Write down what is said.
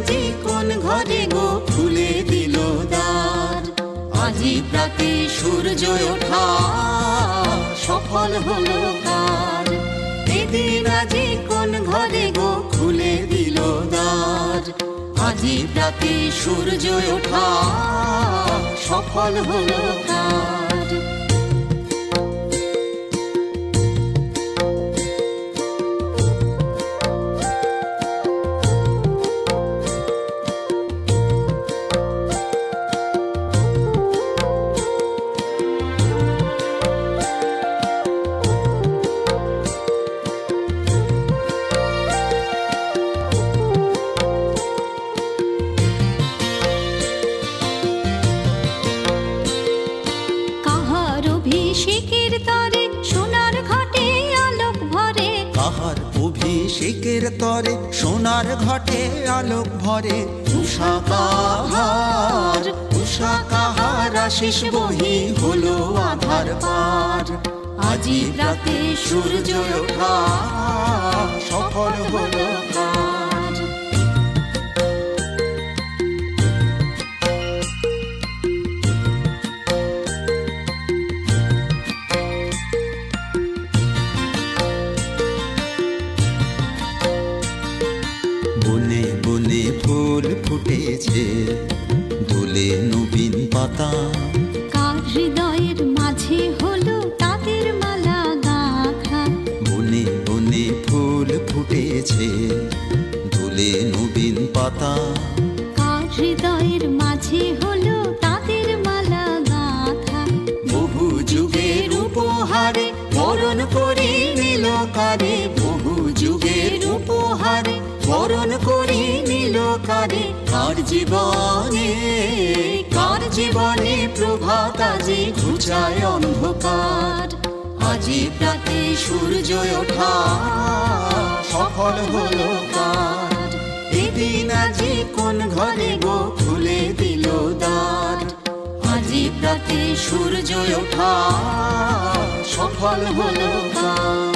আজি কোন ঘরে গো খুলে দিল দ্বার। আজি প্রাতে সূর্য ওঠা সফল হলো কার। এদিন আজি কোন ঘরে গো খুলে দিল দ্বার। আজি প্রাতে সূর্য ওঠা সফল হলো কার। অভিষেকের তরে সোনার ঘটে আলোক ভরে। কাহার অভিষেকের তরে সোনার ঘটে আলোক ভরে। উষা কাহার, উষা কাহার আশিস বহি হলো আধার পার। আজি রাতে সূর্য ওঠা সফল হলো কার। বনে বনে ফুল ফুটেছে দোলে নবীন পাতা। কার হৃদয়ের মাঝে হলো তাদের মালা গাঁথা। বনে বনে ফুল ফুটেছে দোলে নবীন পাতা। কার হৃদয়ের মাঝে হলো তাদের মালা গাঁথা। বহু যুগের উপহারে বরণ করি নিল কারে। বহু যুগের উপহারে বরণ করি নিল কারে। কার জীবনে, কার জীবনে প্রভাত আজি ঘুচায় অন্ধকার। আজি প্রাতে সূর্য ওঠা সফল হলো কার। এদিন আজি কোন ঘরে গো খুলে দিল দ্বার। আজি প্রাতে সূর্য ওঠা সফল হলো কার।